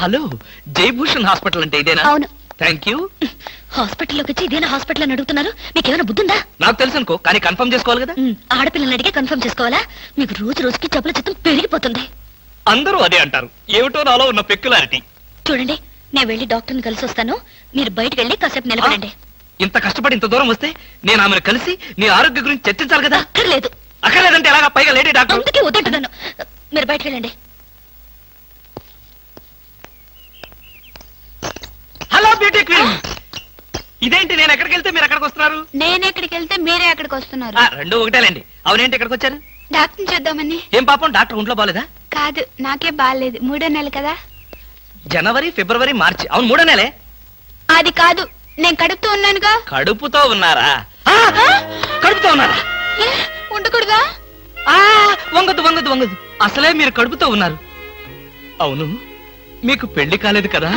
Hello, Jayabhushan hospital అంటే ఇదేనా? అవును. Thank you. హాస్పిటల్లోకి వచ్చి ఇదేనా హాస్పిటల్ అని అడుగుతున్నారు? మీకేమైనా బుద్ధుందా? నాకు తెలుసు అనుకో, కానీ కన్ఫర్మ్ చేసుకోవాలి కదా. ఆడపిల్లని అడిగే కన్ఫర్మ్ చేసుకోవాలా? మీకు రోజు రోజుకి జబ్బుల చిత్తం పెరిగిపోతుంది. అందరూ అదే అంటారు. ఏమిటో నాలో ఉన్న పెక్యులారిటీ. చూడండి, నేను వెళ్ళి డాక్టర్ని కలిసి వస్తాను. మీరు బయటకు వెళ్ళి కాసేపు నిలబడండి. ఇంత కష్టపడి ఇంత దూరం వస్తే నేను ఆమెను కలిసి నీ ఆరోగ్య గురించి చర్చించాలి కదా. అక్కర్లేదు. అక్కర్లేదంటే ఎలాగా? పైగా లేడీ డాక్టర్. అందుకే వద్దంటున్నాను. మీరు బయటకు వెళ్ళండి. Hello beauty queen. ఇదేంటి, నేను ఎక్కడికి వెళ్తే మీరు ఎక్కడికి వస్తున్నారు? నేను ఎక్కడికి వెళ్తే మీరే ఎక్కడికి వస్తున్నారు. రెండు ఒకటేలేండి. అవునేంటి ఎక్కడికి వచ్చారు? డాక్టర్ చూద్దామని. ఏం పాపం, డాక్టర్ ఒంట్లో బాలేదా? కాదు, నాకే బాగాలేదు. 3వ నెల కదా. జనవరి, ఫిబ్రవరి, మార్చి. అవును, 3వ నెలే. అది కాదు, నేను కడుపుతూ ఉన్నానుగా. కడుపుతో ఉన్నారా? కడుపుతో ఉన్నారా? ఉండకూడదా? వంగదు వంగదు వంగదు. అసలే మీరు కడుపుతో ఉన్నారు. అవును, మీకు పెళ్లి కాలేదు కదా?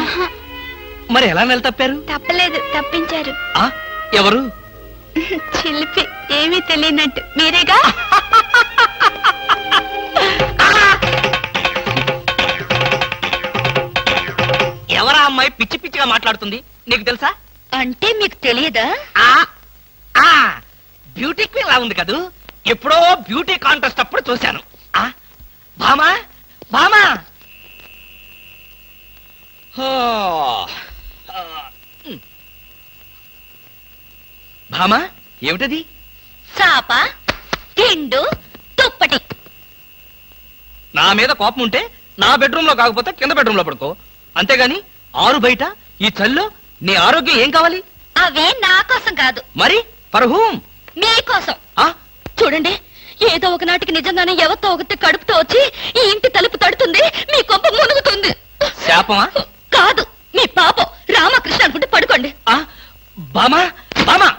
మరి ఎలా నెల తప్పారు? తప్పలేదు, తప్పించారు. ఎవరు? చిలిపి, ఏమీ తెలియనట్టు. మీరేగా? ఎవరా అమ్మాయి పిచ్చి పిచ్చిగా మాట్లాడుతుంది? నీకు తెలుసా? అంటే మీకు తెలియదా? బ్యూటీ క్వీన్ లా ఉంది కదూ. ఎప్పుడో బ్యూటీ కాంటెస్ట్ అప్పుడు చూశాను. భామా భామా. భామా, ఏమిటది? చాప, తిండు, తుప్పటి. నా మీద కోపం ఉంటే నా బెడ్రూమ్ లో కాకపోతే కింద బెడ్రూమ్ లో పడుకో. అంతేగాని ఆరు బయట ఈ చల్లో నీ ఆరోగ్యం ఏం కావాలి? అవే నా కోసం కాదు. మరి ఫర్ హూమ్? మీకోసం. చూడండి, ఏదో ఒక నాటికి నిజంగానే ఎవరితో ఒకటి కడుపుతో వచ్చి ఈ ఇంటి తలుపు తడుతుంది, మీ కొంప మునుగుతుంది. శాపమా? కాదు, మీ పాపం. రామకృష్ణ అనుకుంటే పడుకోండి. బామా బామా.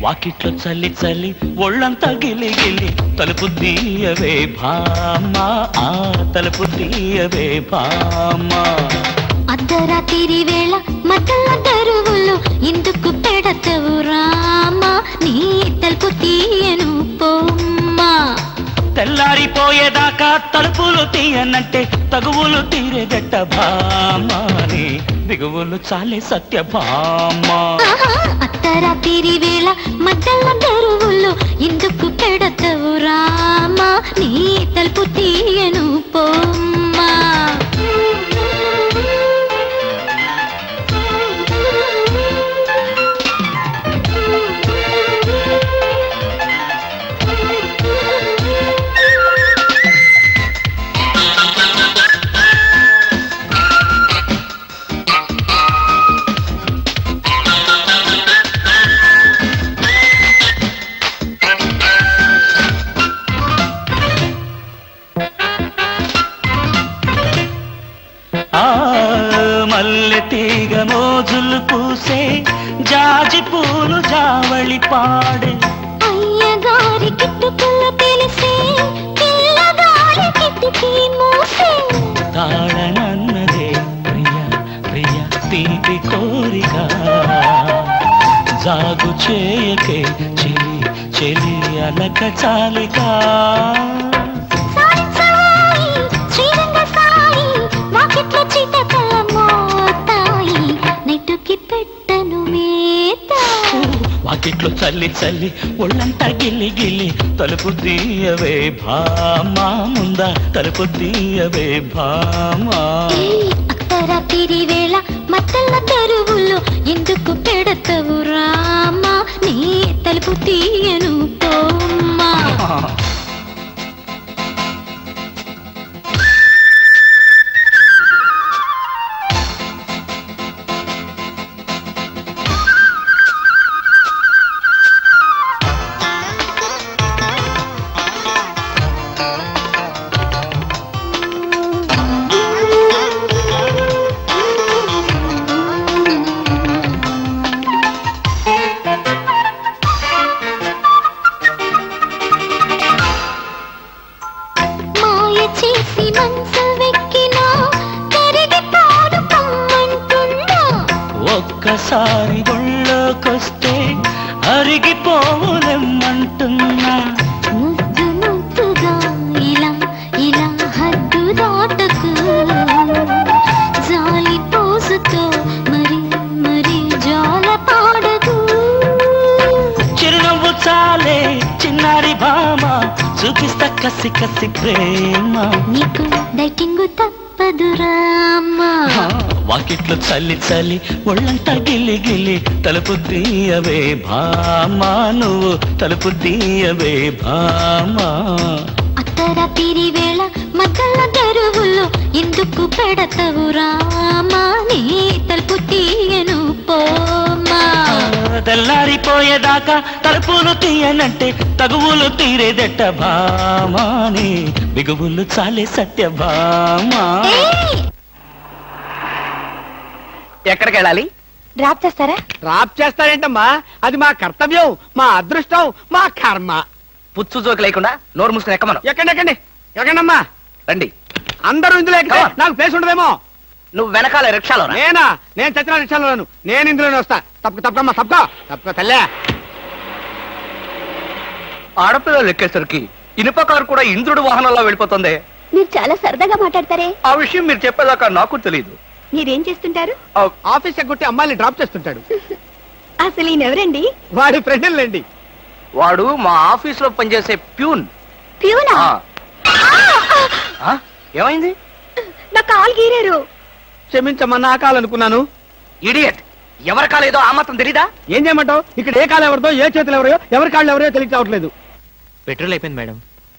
వాకిట్లో చల్లి చల్లి ఒళ్ళంతా గిలి గిలి తలుపు తీయవే భామా, తలుపు తీయవే భామా. అర్ధరాత్రి వేళ మటల తరువులు ఎందుకు పెడతవు రామా, నీ తలుపు తీయను పోమ్మా. తెల్లారిపోయేదాకా తలుపులు తీయనంటే తగువులు తీరేగట్ట భామాని, దిగువులు చాలే సత్య భామా. అర్ధరాత్రి వేళ మటల తరువులు ఎందుకు పెడతవు రామా, నీ తలుపు తీయను పోమ్మా. మల్లె తీగ మోజులు పూసే జాజి పూలు జావళి పాడే, అయ్యగారి కిట్టుకులు తెలిసే పిల్లగాలి కిటికీ మూసే. తాళనన్నదే ప్రియ ప్రియ తీపి కోరిక, జాగు చేయకే చెలి చెలి అలక చాలిక. వాకిట్లో చల్లి చల్లి ఒళ్ళంతా గిల్లి గిల్లి తలుపు తీయవే భామా, ముందా తలుపు తీయవే భామా. అర్ధరాత్రి వేళ మట్టల తరువులు ఎందుకు పెడతవు రామా, నీ తలుపు తీయను పోమ్మా. పోవులెమ్మంటున్నా. ముద్దు ముద్దుగా ఇలా ఇలా హద్దు దాటకు జాలి పోసుతో మరి మరి జాల పాడకు చిరునవ్వు చాలే చిన్నారి భామ, చూపిస్తా కసి కసి ప్రేమ. నీకు డైటింగ్ తప్పదురామ్మా. వాకిట్లో చల్లి చల్లి ఒళ్ళంతా గిల్లి గిల్లి తలుపు తీయవే భామా, నువ్వు తలుపు తీయవే భామా. అర్ధరాత్రి వేళ మధ్యల తెరువుల్లో ఎందుకు పెడతవు రామా, నీ తలుపు తీయను పోమా. తెల్లారిపోయేదాకా తలుపులు తీయనంటే తగువులు తీరేదెట్ట భామాని, బిగువులు చాలే సత్య భామా. ఏయ్! ఎక్కడికి వెళ్ళాలి? డ్రాప్ చేస్తారా? డ్రాప్ చేస్తారేంటమ్మా, అది మా కర్తవ్యం, మా అదృష్టం, మా కర్మ. పుచ్చు జోకి లేకుండా నోరు మూసుకుని ఎక్కమను. ఎక్కండి ఎక్కండమ్మా. రండి. అందరూ ఇందులో ఎక్కితే Come on. నాకు ప్లేస్ ఉండదేమో. నువ్వు వెనకాల రిక్షాలో రా. నేనా? నేను చచ్చిన రిక్షాలోను, నేను ఇందులోనే వస్తా. తప్పకమ్మా తప్పక తల్లే. ఆడపిల్లలు ఎక్కేసరికి ఇనుప కారు కూడా ఇంద్రుడు వాహనంలో వెళ్ళిపోతుంది. మీరు చాలా సరదాగా మాట్లాడతారే, ఆ విషయం మీరు చెప్పేదాకా నాకు తెలియదు. మీరేం చేస్తుంటారు? ఆఫీస్ ఎగ్గొట్టి అమ్మాయిని డ్రాప్ చేస్తుంటాడు. అసలు ఈయనెవరండి? వాడి ఫ్రెండ్లండి. వాడు మా ఆఫీస్ లో పనిచేసే ప్యూన్. ప్యూనా? ఆ? ఏమైంది? నా కాలు గీరారు. క్షమించమ్మా, నా కాలనుకున్నాను. ఇడియట్, ఎవరి కాలేదో ఆ మాత్రం తెలీదా? ఏం చేయమంటావు? ఇక్కడ ఏ కాలు ఎవరిదో, ఏ చేతులు ఎవరో, ఎవరి కాళ్ళు ఎవరో తెలియక రావట్లేదు. పెట్రోల్ అయిపోయింది మేడం.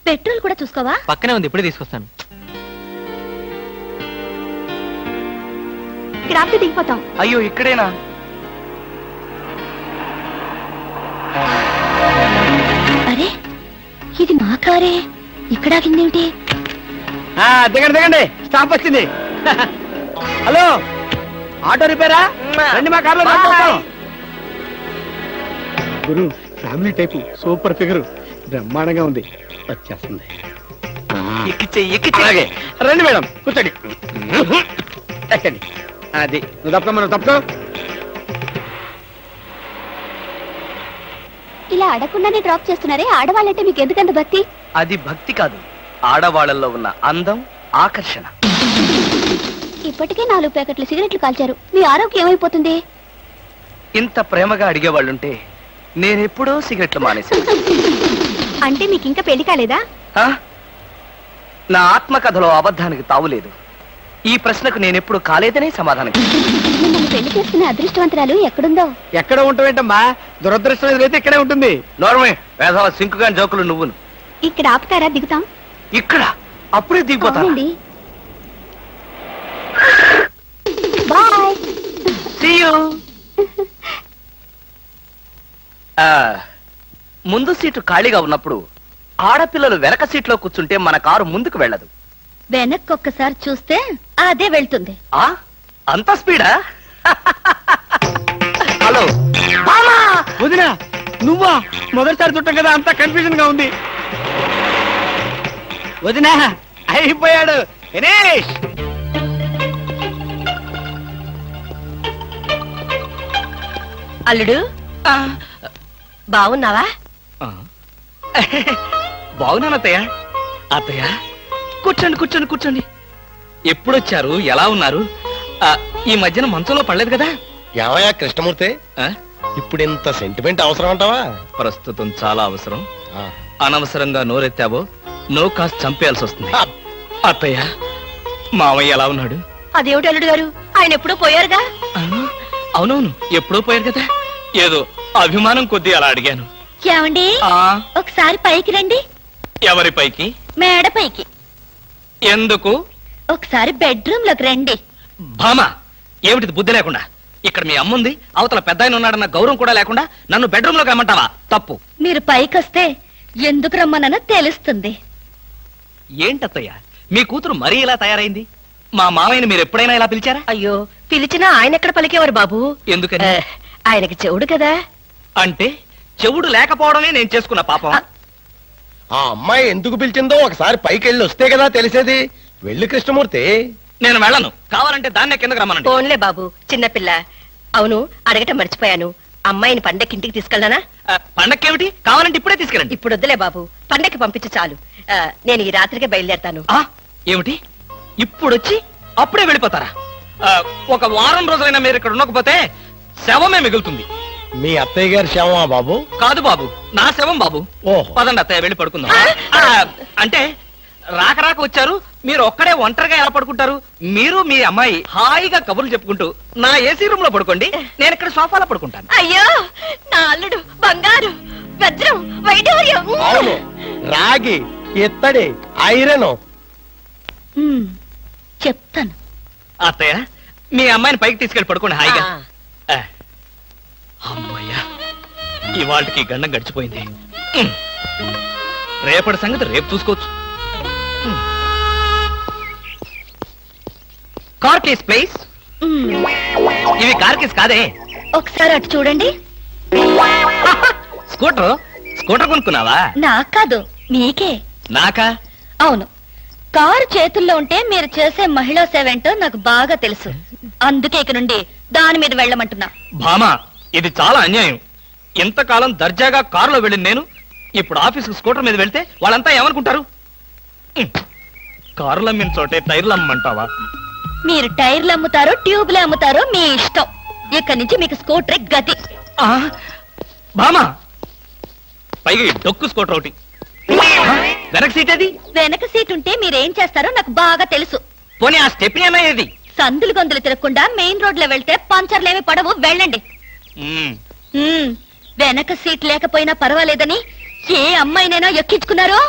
పెట్రోల్ కూడా చూసుకోవా? పక్కనే ఉంది, ఇప్పుడే తీసుకొస్తాను. ఇక్కడ ఆపితే దిగిపోతాం. అయ్యో, ఇక్కడేనా? అరే, ఇది మా కారే, ఇక్కడ ఆగిందేమిటి? దిగండి, స్టాప్ వచ్చింది. హలో, ఆటో రిపేరా? రండి మా కార్లో డ్రాప్ చేస్తాం. గురు, ఫ్యామిలీ టైపు, సూపర్ ఫిగర్, బ్రహ్మాండంగా ఉంది. వచ్చేస్తుంది. అలాగే రండి మేడం, కూర్చోండి. ఎక్కండి. అది నువ్వు తప్పుకో. ఇలా అడగకుండానే డ్రాప్ చేస్తున్నారే, ఆడవాళ్ళంటే మీకు ఎందుకంత భక్తి? అది భక్తి కాదు, ఆడవాళ్ళల్లో ఉన్న అందం, ఆకర్షణ. ఇప్పటికే 4 ప్యాకెట్లు సిగరెట్లు కాల్చారు, మీ ఆరోగ్యం ఏమైపోతుంది? ఇంత ప్రేమగా అడిగేవాళ్ళుంటే నేనెప్పుడో సిగరెట్లు మానేశాను. అంటే మీకు ఇంకా పెళ్లి కాలేదా? ఆ? నా ఆత్మకథలో అబద్ధానికి తావులేదు. ఈ ప్రశ్నకు నేనెప్పుడు కాలేదనే సమాధానం. మిమ్మల్ని పెళ్లి చేసుకునే అదృష్టవంతురాలు ఎక్కడుందో? ఎక్కడ ఉంటావేంటమ్మా, దురదృష్టం ఎదురైతే ఇక్కడే ఉంటుంది. నోర్మే, వేసవ సింకుగా జోకులు నువ్వును. ఇక్కడ ఆపుతారా? దిగుతాం. ఇక్కడ అప్పుడే దిగిపోతా. అవునండి. బాయ్. See you. ముందు సీటు ఖాళీగా ఉన్నప్పుడు ఆడపిల్లలు వెనక సీట్లో కూర్చుంటే మన కారు ముందుకు వెళ్ళదు. వెనక్కి ఒక్కసారి చూస్తే అదే వెళ్తుంది. ఆ అంత స్పీడా? హలో వదినా, నువ్వా? మొదటిసారి చుట్టం కదా, అంత కన్ఫ్యూజన్ గా ఉంది. వదినా, అయిపోయాడు, ఫినిష్. అల్లుడు, బాగున్నావా? బాగున్నాను అత్తయ్య. అత్తయ్య, కూర్చోండి. ఎప్పుడొచ్చారు? ఎలా ఉన్నారు? ఈ మధ్యన మంచంలో పడలేదు కదా? ఏమయ్యా కృష్ణమూర్తి, ఆ? ఇప్పుడు ఇంత సెంటిమెంట్ అవసరం అంటావా? ప్రస్తుతం చాలా అవసరం. అనవసరంగా నోరెత్తావో నో కాస్త చంపేయాల్సి వస్తుంది. అత్తయ్య, మామయ్య ఎలా ఉన్నాడు? అదేమిటి అల్లుడు గారు, ఆయన ఎప్పుడూ పోయారుగా? అవునవును, ఎప్పుడో పోయారు కదా. ఏదో అభిమానం కొద్దీ అలా అడిగాను. ఏమండి, ఒకసారి పైకి రండి. ఎవరి పైకి? మేడ పైకి. ఎందుకు? ఒకసారి బెడ్రూమ్ లోకి రండి. భామా, ఏమిటిది బుద్ధి లేకుండా? ఇక్కడ మీ అమ్ముంది, అవతల పెద్ద ఆయన ఉన్నాడన్న గౌరవం కూడా లేకుండా నన్ను బెడ్రూమ్ లోకి రమ్మంటావా? తప్పు. మీరు పైకొస్తే ఎందుకు రమ్మనో తెలుస్తుంది. ఏంటత్తయ్య, మీ కూతురు మరీ ఇలా తయారైంది? మా మామయ్యని మీరు ఎప్పుడైనా ఇలా పిలిచారా? అయ్యో, పిలిచినా ఆయన ఎక్కడ పలికేవారు బాబు? ఎందుకని? ఆయనకి చెవుడు కదా. అంటే చెవుడు లేకపోవడమే నేను చేసుకున్న పాపం. ఆ అమ్మాయి ఎందుకు పిలిచిందో ఒకసారి పైకి వెళ్ళి వస్తే కదా తెలిసేది. వెళ్ళి కృష్ణమూర్తి. నేను వెళ్ళను. కావాలంటే దాన్నే కిందకు రమ్మనండి. ఫోన్లే బాబు, చిన్నపిల్ల. అవును, అడగటం మర్చిపోయాను. అమ్మాయిని పండక్కి ఇంటికి తీసుకెళ్ళనా? పండక్కేమిటి? కావాలంటే ఇప్పుడే తీసుకెళ్ళండి. ఇప్పుడు వద్దులే బాబు, పండక్కి పంపించు చాలు. నేను ఈ రాత్రికే బయలుదేరతాను. ఏమిటి ఇప్పుడొచ్చి అప్పుడే వెళ్ళిపోతారా? ఒక వారం రోజులైనా మీరు ఇక్కడ ఉండకపోతే శవమే మిగులుతుంది. మీ అత్తయ్య గారి శవమా బాబు? కాదు బాబు, నా శవం బాబు. ఓహో. పదండి అత్తయ్య, వెళ్ళి పడుకుందాం. అంటే రాక రాక వచ్చారు, మీరు ఒక్కడే ఒంటరిగా ఎలా పడుకుంటారు? మీరు మీ అమ్మాయి హాయిగా కబుర్లు చెప్పుకుంటూ నా ఏసీ రూమ్ లో పడుకోండి, నేను ఇక్కడ సోఫాలో పడుకుంటాను. అయ్యో, నా అల్లుడు బంగారు, వజ్రం, వైఢూర్యం. అవును, రాగి, ఇత్తడి, ఐరన్. చెప్తాను. అత్తయ్య, మీ అమ్మాయిని పైకి తీసుకెళ్ళి పడుకోండి హాయిగా. ఆ. అమ్మయ్యా, ఇవాళకి గండం గడిచిపోయింది. రేపటి సంగతి రేపు చూసుకోవచ్చు. Car case please. ఇవి కార్ కేస్ కాదే. ఒకసారి అటు చూడండి. స్కూటర్ స్కూటర్ కొనుక్కున్నావా? నాకు కాదు, మీకే. నాకా? అవును, కారు చేతుల్లో ఉంటే మీరు చేసే మహిళా సేవ ఏంటో నాకు బాగా తెలుసు. అందుకే ఇక నుండి దాని మీద వెళ్ళమంటున్నా. భామా, ఇది చాలా అన్యాయం. ఇంతకాలం దర్జాగా కారులో వెళ్ళిన నేను ఇప్పుడు ఆఫీసు స్కూటర్ మీద వెళ్తే వాళ్ళంతా ఏమనుకుంటారు? కారులు అమ్మిన చోటే టైర్లు అమ్మంటావా? మీరు టైర్లు అమ్ముతారో ట్యూబ్లు అమ్ముతారో మీ ఇష్టం. ఇక్కడి నుంచి మీకు స్కూటర్ గతి. భామా, పైగా ఈ డొక్కు స్కూటర్ ఒకటి. వెనక సీట్ అది. వెనక సీట్ ఉంటే మీరేం చేస్తారో నాకు బాగా తెలుసు. పోనీ ఆ స్టెప్ని అన్నది. సందులు గొంతులు తిరగకుండా మెయిన్ రోడ్ లో వెళ్తే పంచర్లేమి పడవు, వెళ్ళండి. వెనక సీట్ లేకపోయినా పర్వాలేదని ఏ అమ్మాయినైనా ఎక్కించుకున్నారో?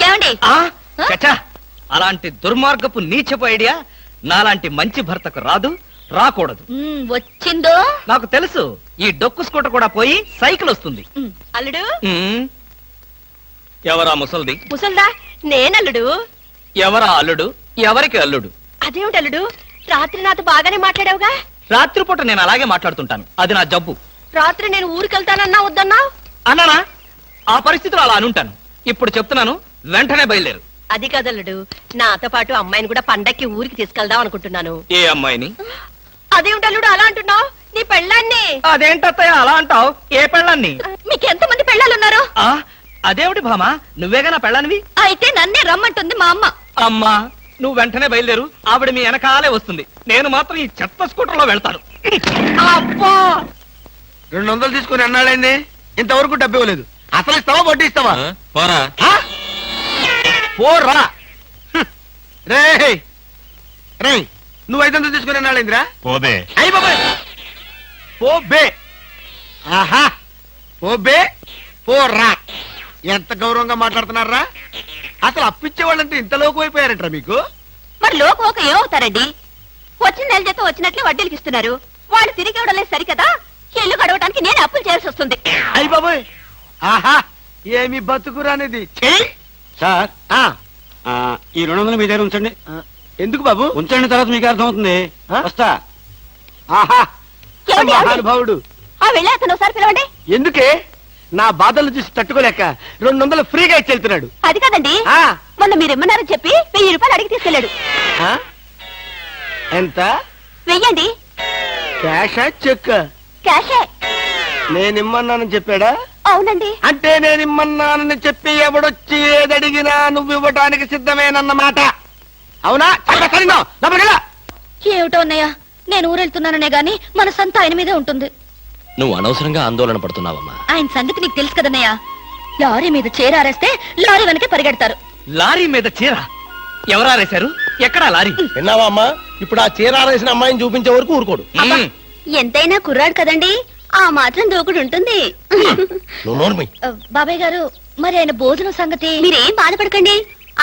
ఏమండి? చచ్చా, అలాంటి దుర్మార్గపు నీచపు ఐడియా నాలాంటి మంచి భర్తకు రాదు, రాకూడదు. వచ్చిందో నాకు తెలుసు. ఈ డొక్కు స్కూటర్ కూడా పోయి సైకిల్ వస్తుంది. అల్లుడు, ఎవరా ముసల్ది? ముసల్దా? నేనల్లుడు. ఎవరా అల్లుడు? ఎవరికి అల్లుడు? అదేమిటి అల్లుడు, రాత్రి నాతో బాగానే మాట్లాడావుగా? రాత్రిపూట నేను అలాగే మాట్లాడుతుంటాను, అది నా జబ్బు. రాత్రి నేను ఊరికెళ్తానన్నా వద్దన్నా? అన్నానా? ఆ పరిస్థితిలో అలా అనుంటాను. ఇప్పుడు చెప్తున్నాను, వెంటనే బయలుదేరు. అది కదల్లుడు, నాతో పాటు అమ్మాయిని కూడా పండక్కి ఊరికి తీసుకెళ్దాం అనుకుంటున్నాను. ఏ అమ్మాయిని? అదేమిటి అల్లుడు అలా అంటున్నావు? నీ పెళ్ళాన్ని. అదేంటత్తయ్య అలా అంటావు? ఏ పెళ్ళాన్ని? మీకు ఎంతమంది పెళ్ళాలున్నారో? అదేమిటి భామా, నువ్వేగా నా పెళ్ళానివి? అయితే నన్నే రమ్మంటుంది మా అమ్మ. అమ్మా, నువ్వు వెంటనే బయలుదేరు, ఆవిడ మీ వెనకాలే వస్తుంది. నేను మాత్రం ఈ చెత్త స్కూటర్ లో వెళ్తాను. అబ్బా, 200 తీసుకుని అన్నాడండి, ఇంతవరకు డబ్బు ఇవ్వలేదు. అసలు ఇస్తావా వడ్డీ ఇస్తావా? పోరా. పోరా రే రే, నువ్వు 500 తీసుకుని అన్నాడేంద్రా? పోబే. అయ్యి బాబాయ్, పోబే. ఆహా, పోబే పోరా. ఎంత గౌరవంగా మాట్లాడుతున్నారా? అసలు అప్పిచ్చే వాళ్ళంటే ఇంత లోకు అయిపోయారంటారా మీకు? మరి లోకం ఒక ఏమవుతారండి? వచ్చిన నెల జీతం వచ్చినట్లు వడ్డీలకి ఇస్తున్నారు. వాళ్ళు తిరిగి ఇవ్వడం లేదు సరికదా? ఇల్లు గడవడానికి నేను అప్పులు చేయాల్సి వస్తుంది. అయ్యి బాబాయ్, ఆహా, ఏమి బతుకురానిది. సార్, ఈ 200 మీ దగ్గర ఉంచండి. ఎందుకు బాబు? ఉంచండి, తర్వాత మీకు అర్థమవుతుంది. వస్తా. ఆహా, ఏమండి, ఏమండి? మహానుభావుడు. వెళ్ళి అతను ఒకసారి పిలవండి. ఎందుకే? నా బాధలు చూసి తట్టుకోలేక 200 ఫ్రీగా ఇచ్చి వెళ్తున్నాడు. అది కాదండి, మొన్న మీరు ఇమ్మన్నారని చెప్పి 1000 రూపాయలు అడిగి తీసుకెళ్ళాడు. ఎంత? వెయ్యండి. క్యాషా చెక్? క్యాషే. నేనిమ్మన్నానని చెప్పాడా? అవునండి. అంటే నేనిమ్మన్నానని చెప్పి ఎవడొచ్చి ఏదడిగినా నువ్వు ఇవ్వటానికి సిద్ధమేనన్నమాట. అవునా? ఏమిటో అన్నయ్య, నేను ఊరెళ్తున్నాననే గాని మనసంతా ఆయన మీదే ఉంటుంది. నువ్వు అనవసరంగా ఆందోళన పడుతున్నావమ్మా. ఆయన సంగతి నీకు తెలుసు కదన్నయ్య. లారీ మీద చీరారేస్తే లారీ వెనకే పరిగెడతారు. లారీ మీద చీర ఎవరారేశారు? ఎక్కడా లారీ? విన్నావా అమ్మా? ఇప్పుడు ఆ చీర ఆరేసిన అమ్మాయిని చూపించే వరకు ఊరుకోడు. ఎంతైనా కుర్రాడు కదండి, ఆ మాత్రం దూకుడు ఉంటుంది. నువ్వు నోర్మి. బాబాయ్ గారు, మరి ఆయన భోజనం సంగతి? మీరేం బాధపడకండి,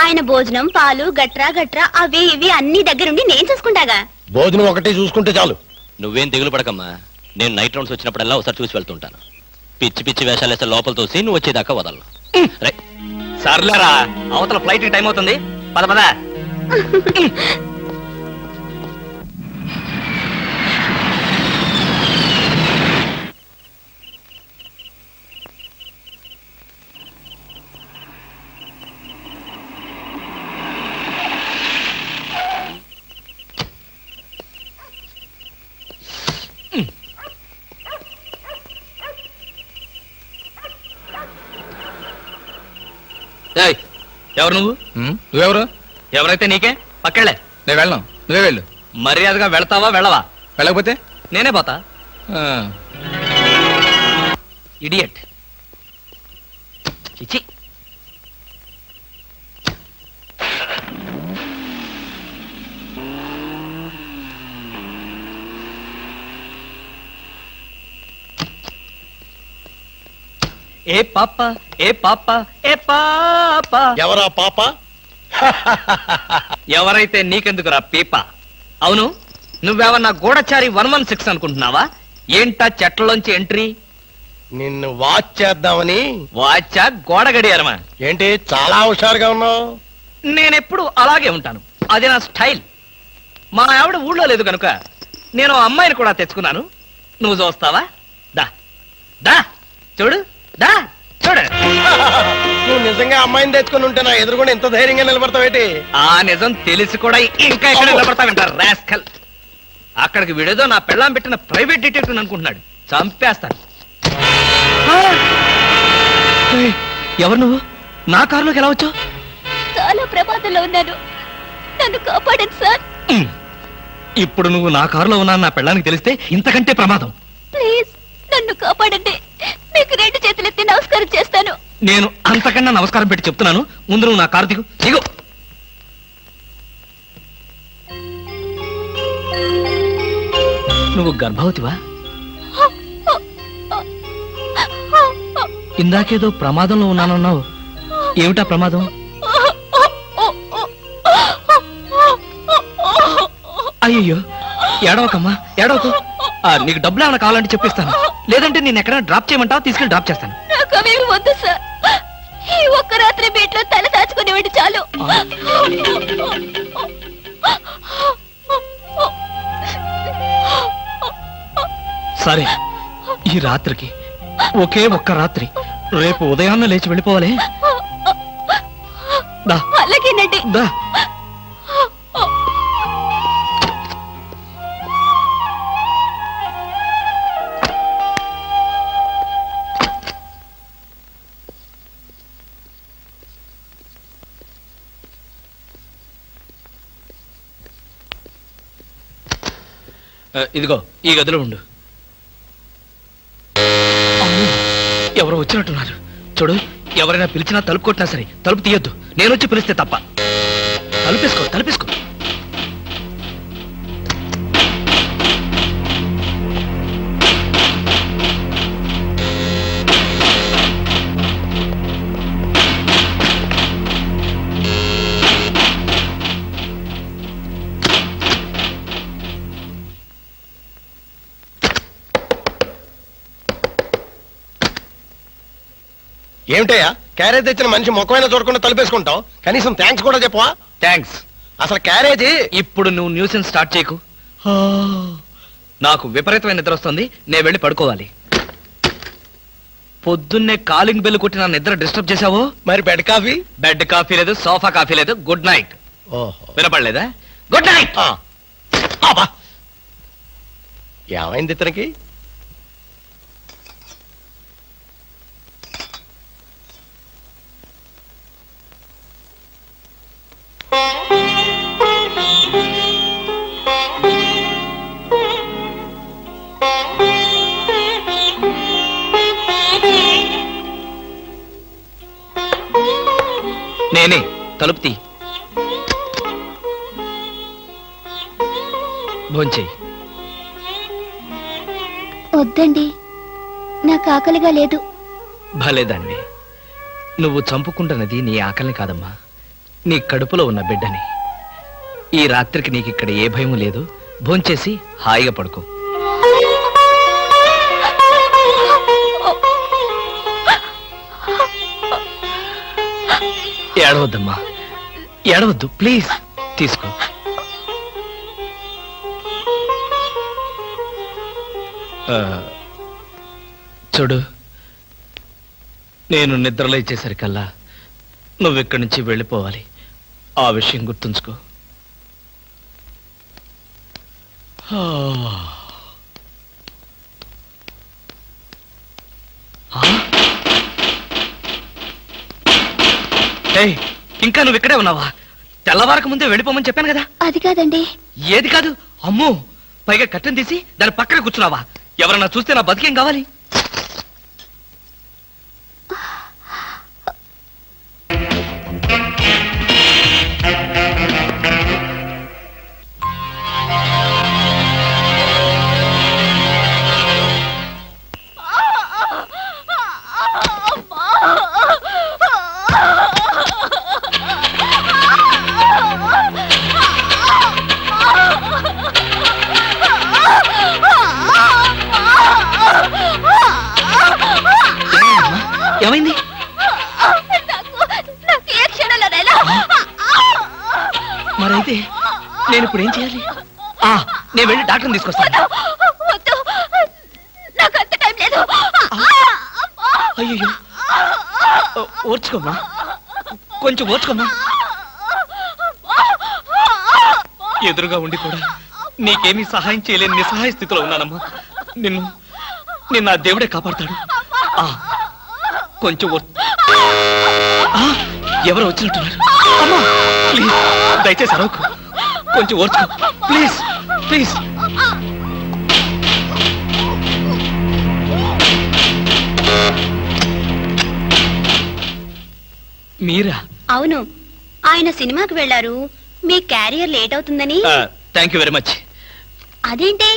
ఆయన భోజనం పాలు గట్రా గట్రా అవి ఇవి అన్ని దగ్గరుండి నేను చూసుకుంటాగా. భోజనం ఒకటి చూసుకుంటే చాలు. నువ్వేం దిగులు పడకమ్మా. నేను నైట్ రౌండ్స్ వచ్చినప్పుడల్లా ఒకసారి చూసి వెళ్తుంటాను. పిచ్చి పిచ్చి వేషాలు వేస్తే లోపల తోసి నువ్వు వచ్చేదాకా వదలను. సర్లేరా, అవతల ఫ్లైట్ టైం అవుతుంది. పద పద. ఏయ్, ఎవరు నువ్వు? నువ్వెవరు? ఎవరైతే నీకే పక్కెళ్ళే. నేను వెళ్ళను, నువ్వే వెళ్ళు. మర్యాదగా వెళ్తావా వెళ్ళవా? వెళ్ళకపోతే నేనే పోతా. ఆ, ఇడియట్. చిచి. ఏ పాప ఏ పాప ఏ పాప. ఎవరా పాప? ఎవరైతే నీకెందుకురా పీప? అవును, నువ్వెవన్నా గూఢచారి 116 అనుకుంటున్నావా? ఏంటా చెట్లలోంచి ఎంట్రీ? నిన్ను వాచ్ చేద్దామని. వాచా గోడ గడియారమా? ఏంటి చాలా హుషారుగా ఉన్నావు? నేనెప్పుడు అలాగే ఉంటాను, అది నా స్టైల్. మా ఆవిడ ఊళ్ళో లేదు కనుక నేను అమ్మాయిని కూడా తెచ్చుకున్నాను. నువ్వు చూస్తావా? దా దా చూడు, దా చూడు. నువ్వు నిజంగా అమ్మాయిని తెచ్చుకుని ఉంటే నా ఎదురుగుండా ఎంత ధైర్యంగా నిలబడతావేటి? ఆ నిజం తెలిసి కూడా ఇంకా ఎక్కడ నిలబడతావింటారు రాస్కల్. అక్కడికి విడేదో నా పెళ్ళాం పెట్టిన ప్రైవేట్ డిటెక్టివ్ అనుకుంటున్నాడు. చంపేస్తాను. ఏయ్, ఎవరు నువ్వు? నా కారులోకి ఎలా వచ్చావు? చాలా ప్రమాదంలో ఉన్నాను, నన్ను కాపాడండి సార్. ఇప్పుడు నువ్వు నా కారులో ఉన్నా నా పెళ్ళానికి తెలిస్తే ఇంతకంటే ప్రమాదం. ప్లీజ్ నన్ను కాపాడండి, మీకు 2 చేతులెత్తి నమస్కారం చేస్తాను. నేను అంతకన్నా నమస్కారం పెట్టి చెప్తున్నాను, ముందు నువ్వు నా కారు దిగు. దిగు. నువ్వు గర్భవతివా? ఇందాకేదో ప్రమాదంలో ఉన్నానన్నావు. ఏమిటా ప్రమాదం? అయ్యయ్యో, ఏడవకమ్మా, ఏడవకు. నీకు డబ్బులు ఏమైనా కావాలంటే చెప్పిస్తాను, లేదంటే నేను ఎక్కడైనా డ్రాప్ చేయమంటావా? తీసుకెళ్ళి డ్రాప్ చేస్తాను. నాకు అవేమి వద్దు సార్, ఈ ఒక్క రాత్రి బీట్లో తల దాచుకునేవాడి చాలు. సరే, ఈ రాత్రికి ఒకే ఒక్క రాత్రి, రేపు ఉదయాన్న లేచి వెళ్ళిపోవాలి. దా అలాగేనండి. దా. ఇదిగో ఈ గదిలో ఉండు. అమ్మో, ఎవరో వచ్చినట్టున్నారు. చూడు, ఎవరైనా పిలిచినా తలుపు కొట్టినా సరే తలుపు తీయొద్దు. నేను వచ్చి పిలిస్తే తప్ప. తలుపేసుకో, తలుపేసుకో. ఏమిటయ్యా, క్యారేజ్ తెచ్చిన మనిషి ముఖమైనా చూడకుండా తలుపేసుకుంటావు? కనీసం థ్యాంక్స్ కూడా చెప్పవా? థ్యాంక్స్. అసలు క్యారేజీ. ఇప్పుడు నువ్వు న్యూసెన్స్ స్టార్ట్ చేయకు. నాకు విపరీతమైన నిద్ర వస్తుంది, నేను వెళ్ళి పడుకోవాలి. పొద్దున్నే కాలింగ్ బెల్ కొట్టి నా నిద్ర డిస్టర్బ్ చేశావో. మరి బెడ్ కాఫీ? బెడ్ కాఫీ లేదు, సోఫా కాఫీ లేదు. Good night. ఓహో, వినపడలేదా? Good night. ఏమైంది ఇతనికి? నేనే. తలుపు తీ. భోంచేయి. వద్దండి, నాకు ఆకలిగా లేదు. భలేదాన్ని. నువ్వు చంపుకుంటున్నది నీ ఆకలిని కాదమ్మా, నీ కడుపులో ఉన్న బిడ్డని. ఈ రాత్రికి నీకిక్కడ ఏ భయం లేదు. భోంచేసి హాయిగా పడుకో. ఏడవద్దమ్మా, ఏడవద్దు ప్లీజ్. తీసుకో. చూడు, నేను నిద్రలేచేసరికల్లా నువ్వెక్కడి నుంచి వెళ్ళిపోవాలి. ఆ విషయం గుర్తుంచుకో. ఏయ్, ఇంకా నువ్వు ఇక్కడే ఉన్నావా? తెల్లవారక ముందే వెళ్ళిపోమని చెప్పాను కదా. అది కాదండి. ఏది కాదు? అమ్మో, పైగా కట్టెను తీసి దాని పక్కన కూర్చున్నావా? ఎవరన్నా చూస్తే నా బతికేం కావాలి? ఏమైంది? నాకు ఏ క్షణంలోనైనా మరైతే నేను ఇప్పుడు ఏం చేయాలి? నేను వెళ్ళి డాక్టర్ని తీసుకొస్తాను. వద్దు, నాకు అంత టైం లేదు. అయ్యో, ఓర్చుకోమ్మా, కొంచెం ఓర్చుకోమ్మా. ఎదురుగా ఉండి కూడా నీకేమీ సహాయం చేయలేని నిస్సహాయ స్థితిలో ఉన్నానమ్మా. నిన్ను ఆ దేవుడే కాపాడతాడు. కొంచెం ఎవరు వచ్చినట్టున్నారు? అమ్మా, ప్లీజ్ దయచేసి అరవకు, కొంచెం ఓర్చుకో ప్లీజ్ ప్లీజ్. మీరా? అవును, ఆయన సినిమాకి వెళ్లారు. మీ క్యారియర్ లేట్ అవుతుందని. Thank you very much. అదేంటి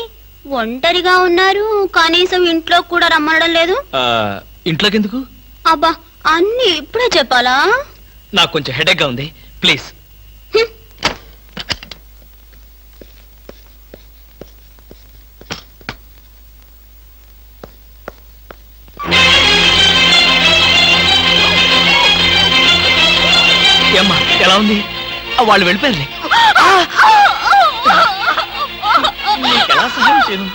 ఒంటరిగా ఉన్నారు? కనీసం ఇంట్లో కూడా రమ్మనడం లేదు. ఇంట్లోకి ఎందుకు? అబ్బా, అన్ని ఇప్పుడే చెప్పాలా? నాకు కొంచెం హెడేక్ గా ఉంది, ప్లీజ్. ఏమ్మా, ఎలా ఉంది? వాళ్ళు వెళ్ళిపోయారు. ఎలా సహాయం చేయను?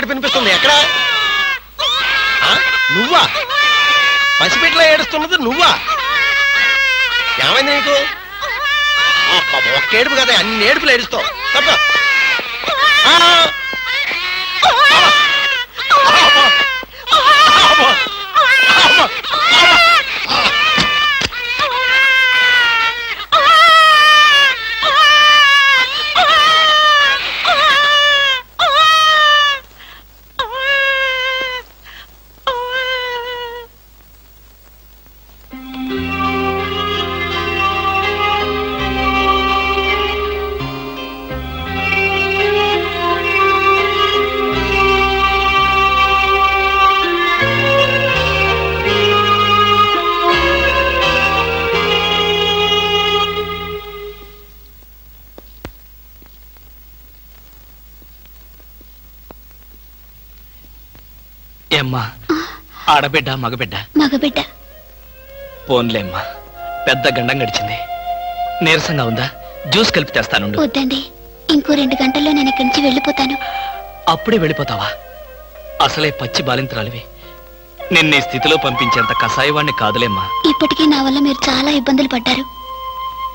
వినిపిస్తుంది. ఎక్కడ? నువ్వా? పసిపిట్ల ఏడుస్తున్నది నువ్వా? ఏమైంది నీకు? ఒక్క ఏడుపు కదా, అన్ని ఏడుపులు ఏడుస్తావు. తప్ప ఏమ్మా, ఆడబిడ్డ మగబిడ్డ? మగబిడ్డ. పోన్లేమ్మా, పెద్ద గండం గడిచింది. నీరసంగా ఉందా? జ్యూస్ కలిపి తెస్తాను. వద్దండి, ఇంకో 2 గంటల్లో నేను ఇక్కడి నుంచి వెళ్ళిపోతాను. అప్పుడే వెళ్ళిపోతావా? అసలే పచ్చి బాలింతరాలివి. నిన్న ఈ స్థితిలో పంపించేంత కసాయవాణ్ణి కాదులేమ్మా. ఇప్పటికీ నా వల్ల మీరు చాలా ఇబ్బందులు పడ్డారు.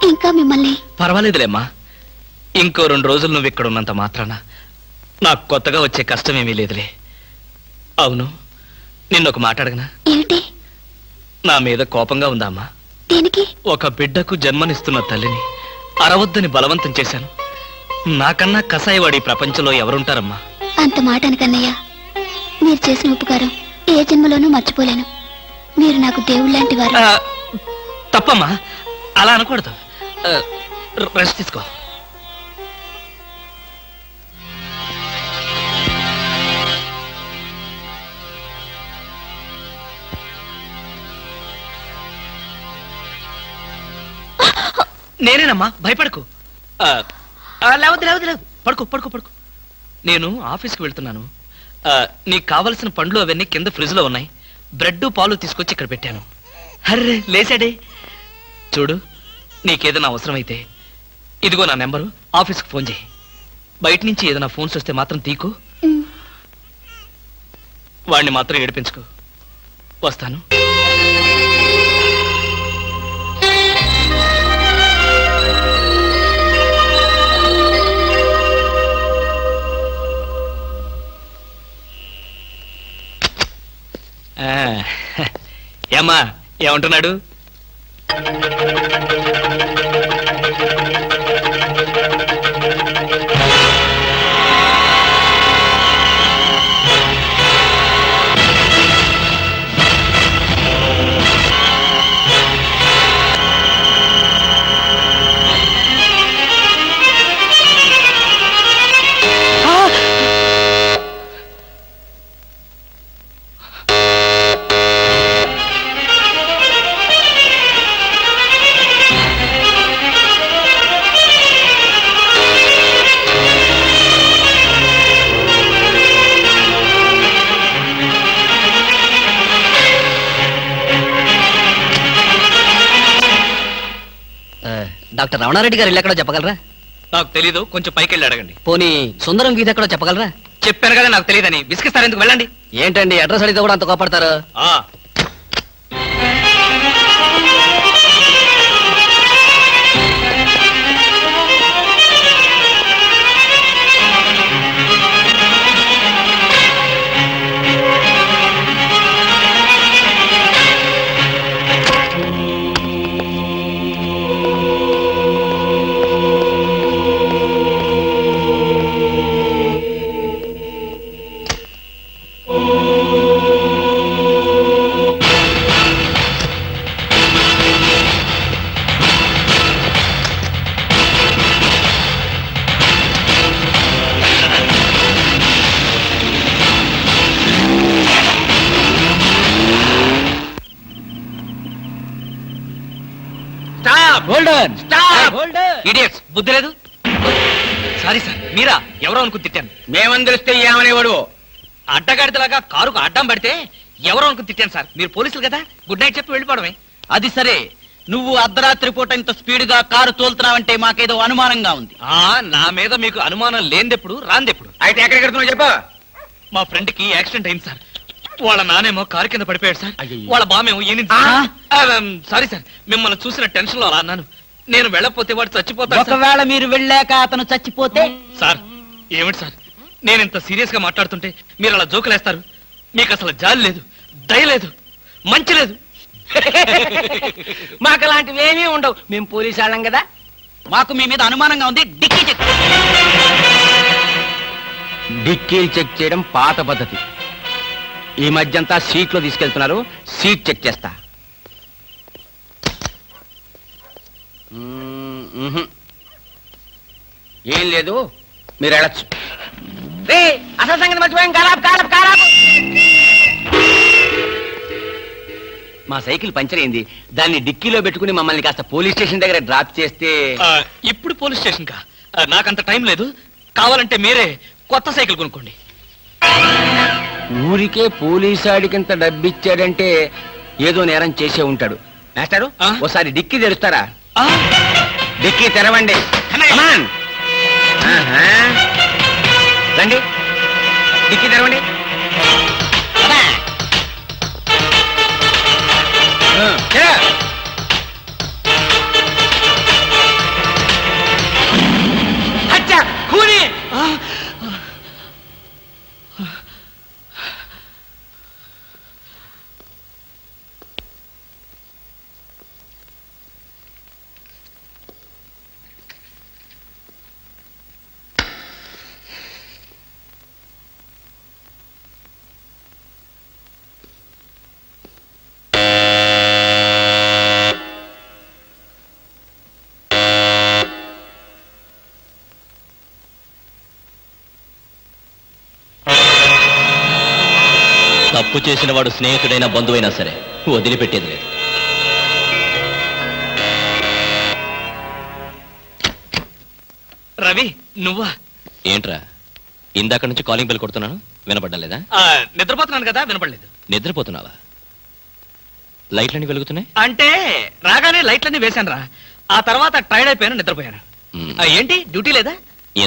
ఇంకా మిమ్మల్ని. పర్వాలేదులేమ్మా, ఇంకో 2 రోజులు నువ్వు ఇక్కడ ఉన్నంత మాత్రాన నాకు కొత్తగా వచ్చే కష్టమేమీ లేదులే. అవును, నిన్నొక మాట అడగనా? ఏమిటి? నా మీద కోపంగా ఉందా అమ్మా? దేనికి? ఒక బిడ్డకు జన్మనిస్తున్న తల్లిని అరవద్దని బలవంతం చేశాను. నాకన్నా కసాయివాడి ఈ ప్రపంచంలో ఎవరుంటారమ్మా? అంత మాట అనకన్నయ్య. మీరు చేసిన ఉపకారం ఏ జన్మలోనూ మర్చిపోలేను. మీరు నాకు దేవుళ్ళ లాంటి వారు. తప్పమ్మా, అలా అనకూడదు. రెస్ట్ తీసుకో. నేనేనమ్మా, భయపడకు. లేవద్దు లేవద్దు లేవద్దు, పడుకో పడుకో పడుకో. నేను ఆఫీస్కి వెళ్తున్నాను. నీకు కావలసిన పండ్లు అవన్నీ కింద ఫ్రిడ్జ్ లో ఉన్నాయి. బ్రెడ్ పాలు తీసుకొచ్చి ఇక్కడ పెట్టాను. అర్రే లేచాడే. చూడు, నీకేదైనా అవసరమైతే ఇదిగో నా నెంబరు, ఆఫీస్కి ఫోన్ చేయి. బయట నుంచి ఏదైనా ఫోన్స్ వస్తే మాత్రం తీకు. వాడిని మాత్రం ఏడిపించుకో. వస్తాను. ఏమ్మా, ఏమంటున్నాడు? డాక్టర్ రమణారెడ్డి గారు ఇల్లు ఎక్కడో చెప్పగలరా? నాకు తెలీదు, కొంచెం పైకి వెళ్ళి అడగండి. పోనీ సుందరం గీత ఎక్కడో చెప్పగలరా? చెప్పాను కదా నాకు తెలియదని. విసిగిస్తారు ఎందుకు? వెళ్ళండి. ఏంటండి అడ్రస్ అడిగితే కూడా అంత కోపడతారు? ఇడియట్స్, బుద్ధి లేదు. సారీ సార్, మీరా? ఎవరో అనుకుని తిట్టాను. మేమని తెలిస్తే ఏమనేవాడు? అడ్డగాడితలాగా కారుకు అడ్డం పడితే ఎవరో అనుకుని తిట్టాను సార్. మీరు పోలీసులు కదా, గుడ్ నైట్ చెప్పి వెళ్ళిపోవడమే. అది సరే, నువ్వు అర్ధరాత్రి పూట ఇంత స్పీడ్ గా కారు తోలుతున్నావంటే మాకేదో అనుమానంగా ఉంది. నా మీద మీకు అనుమానం లేనిదెప్పుడు, రాందెప్పుడు? అయితే ఎక్కడికి వెళ్తున్నావు చెప్పు. మా ఫ్రెండ్ కి యాక్సిడెంట్ అయింది సార్. వాళ్ళ నానేమో కారు కింద పడిపోయాడు సార్. వాళ్ళ బామేమో సారీ సార్, మిమ్మల్ని చూసిన టెన్షన్ లో అలా అన్నాను. నేను వెళ్ళకపోతే వాడు చచ్చిపోతాడు. ఒకవేళ మీరు వెళ్ళాక అతను చచ్చిపోతే? సార్ ఏమిటి సార్, నేను ఇంత సీరియస్ గా మాట్లాడుతుంటే మీరు అలా జోకులేస్తారు? మీకు అసలు జాలి లేదు, దయ లేదు, మంచి లేదు. మాకు అలాంటివి ఏమీ ఉండవు. మేము పోలీసు వాళ్ళం కదా. మాకు మీ మీద అనుమానంగా ఉంది. Dicky check. డిక్కీలు చెక్ చేయడం పాత పద్ధతి. ఈ మధ్యంతా సీట్లో తీసుకెళ్తున్నారు. సీట్ చెక్ చేస్తా. ఏం లేదు, మీరు వెళ్ళచ్చు. అసలు సంగతి మర్చిపోయాం. కారాపు కారాపు కారాపు. మా సైకిల్ పంచర్ అయింది. దాన్ని డిక్కీలో పెట్టుకుని మమ్మల్ని కాస్త పోలీస్ స్టేషన్ దగ్గర డ్రాప్ చేస్తే. ఇప్పుడు పోలీస్ స్టేషన్ కా? నాకంత టైం లేదు. కావాలంటే మీరే కొత్త సైకిల్ కొనుక్కోండి. ఊరికే పోలీసాడికింత డబ్బిచ్చాడంటే ఏదో నేరం చేసే ఉంటాడు. మాస్టారు, ఓసారి డిక్కీ తెరుస్తారా? డిక్కీ తెరవండి. రండి, డిక్కీ తెరవండి. తప్పు చేసిన వాడు స్నేహితుడైనా బంధువైనా సరే వదిలిపెట్టేది లేదు. రవి నువ్వా? ఏంట్రా ఇందాక నుంచి కాలింగ్ బెల్ కొడుతున్నాను, వినపడ్డలేదా? నిద్రపోతున్నాను కదా, వినపడలేదు. నిద్రపోతున్నావా? లైట్లన్నీ వెలుగుతున్నాయి. అంటే రాగానే లైట్లన్నీ వేశాను రా, ఆ తర్వాత టైర్డ్ అయిపోయాను, నిద్రపోయాను. ఏంటి డ్యూటీ లేదా?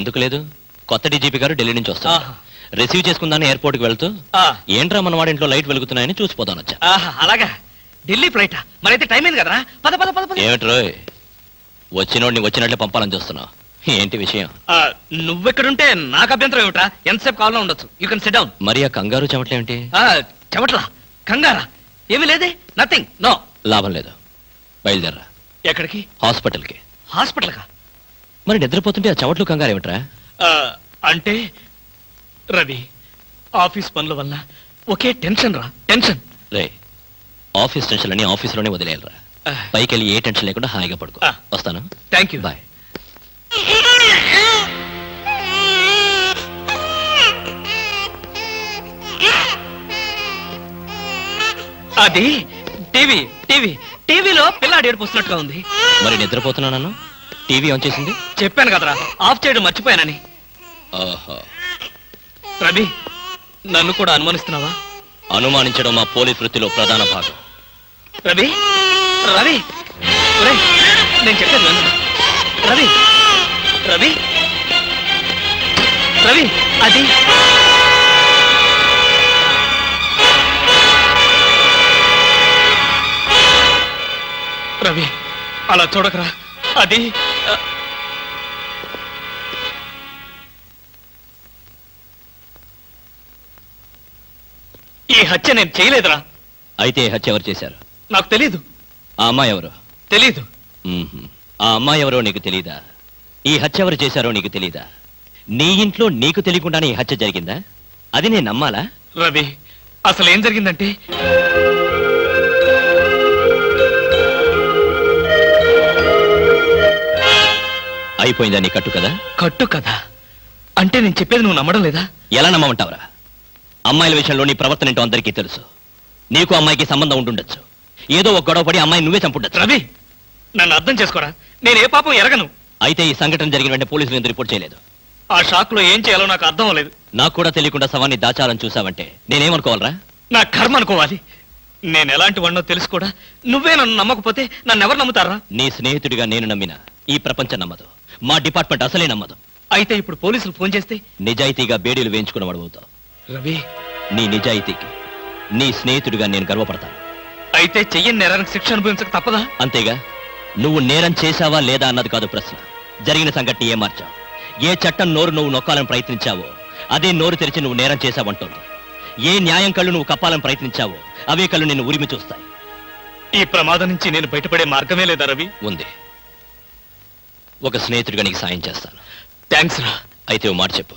ఎందుకు లేదు, కొత్త డీజీపీ గారు ఢిల్లీ నుంచి వస్తారు. ఆహా. రిసీవ్ చేసుకుందాని ఎయిర్పోర్ట్ కి వెళ్తూ ఏంట్రా మన వాడింట్లో లైట్ వెలుగుతున్నాయని చూసిపోతాను వచ్చా. అలాగా, ఢిల్లీ ఫ్లైట్ మరైతే టైం అయింది కదరా, పద పద పద పద. ఏమిట్రో వచ్చినోడిని వచ్చినట్లే పంపాలని చూస్తున్నావు, ఏంటి విషయం? నువ్వెక్కడుంటే నాకు అభ్యంతరం ఏమిట్రా, ఎంతసేపు కావాలో ఉండొచ్చు. You can SIT down. మరి ఆ కంగారు చెమట్లేమిటి? చెమట్లా కంగారా? ఏమీ లేదే, నథింగ్, నో. లాభం లేదు, బయలుదేరరా. ఎక్కడికి? హాస్పిటల్కి. హాస్పిటల్ కా? మరి నిద్రపోతుంటే ఆ చెమట్లు కంగారు ఏమిట్రా? అంటే రవి, ఆఫీస్ పనుల వల్ల ఒకే టెన్షన్ రా, టెన్షన్. రే, ఆఫీస్ టెన్షన్లని ఆఫీసులోనే వదిలేయాలరా. పైకి వెళ్ళి ఏ టెన్షన్ లేకుండా హాయిగా పడుకో. వస్తాను. Thank you. బాయ్. అది టీవీ టీవీ టీవీలో పిల్లాడు ఏడుపుస్తున్నట్టుగా ఉంది. మరి నిద్రపోతున్నాను, టీవీ ఆన్ చేసింది. చెప్పాను కదరా, ఆఫ్ చేయడం మర్చిపోయానని. ఓహో, రవి నన్ను కూడా అనుమానిస్తున్నావా? అనుమానించడం మా పోలీస్ వృత్తిలో ప్రధాన భాగం. రవి రవి ఒరేయ్, నేను చెప్పేది విను. రవి రవి రవి అది రవి అలా చూడకరా, అది ఈ హత్య నేను చేయలేదురా. అయితే ఈ హత్య ఎవరు చేశారు? నాకు తెలీదు. ఆ అమ్మాయి ఎవరు? తెలీదు. ఆ అమ్మాయి ఎవరో నీకు తెలీదా? ఈ హత్య ఎవరు చేశారో నీకు తెలీదా? నీ ఇంట్లో నీకు తెలియకుండానే ఈ హత్య జరిగిందా? అది నేను నమ్మాలా? రవి అసలు ఏం జరిగిందంటే, అయిపోయిందా నీ కట్టు కదా? కట్టు కదా అంటే నేను చెప్పేది నువ్వు నమ్మడం లేదా? ఎలా నమ్మమంటావురా? అమ్మాయిల విషయంలో నీ ప్రవర్తన ఏంటో అందరికీ తెలుసు. నీకు అమ్మాయికి సంబంధం ఉండుండొచ్చు. ఏదో ఒక గొడవ పడి అమ్మాయి నువ్వే చంపుండొచ్చు. రవి నన్ను అర్థం చేసుకోరా, నేను ఏ పాపం ఎరగను. అయితే ఈ సంఘటన జరిగిన వెంటనే పోలీసులు ఎందుకు రిపోర్ట్ చేయలేదు? ఆ షాక్ లో ఏం చేయాలో నాకు అర్థం అవ్వలేదు. నాకు కూడా తెలియకుండా శవాన్ని దాచాలని చూసావంటే నేనేమనుకోవాలరా? నా కర్మ అనుకోవాలి. నేను ఎలాంటి వాడినో తెలుసు కూడా నువ్వే నన్ను నమ్మకపోతే నన్ను ఎవరు నమ్ముతారా? నీ స్నేహితుడిగా నేను నమ్మినా ఈ ప్రపంచం నమ్మదు, మా డిపార్ట్మెంట్ అసలే నమ్మదు. అయితే ఇప్పుడు పోలీసులు ఫోన్ చేస్తే నిజాయితీగా బేడీలు వేయించుకున్న వాడవుతావు. రవి నీ నిజాయితీకి నీ స్నేహితుడిగా నేను గర్వపడతాను. అయితే చెయ్యని నేరానికి శిక్ష అనుభవించక తప్పదా? అంతేగా. నువ్వు నేరం చేశావా లేదా అన్నది కాదు ప్రశ్న, జరిగిన సంఘటన ఏం మార్చావు? ఏ చట్టం నోరు నువ్వు నొక్కాలని ప్రయత్నించావో అదే నోరు తెరిచి నువ్వు నేరం చేశావంటోంది. ఏ న్యాయం కళ్ళు నువ్వు కప్పాలని ప్రయత్నించావో అవే కళ్ళు నిన్ను ఉరిమి చూస్తాయి. ఈ ప్రమాదం నుంచి నేను బయటపడే మార్గమే లేదా రవి? ఉంది. ఒక స్నేహితుడిగా నీకు సాయం చేస్తాను. థ్యాంక్స్ రా. అయితే ఓ మాట చెప్పు,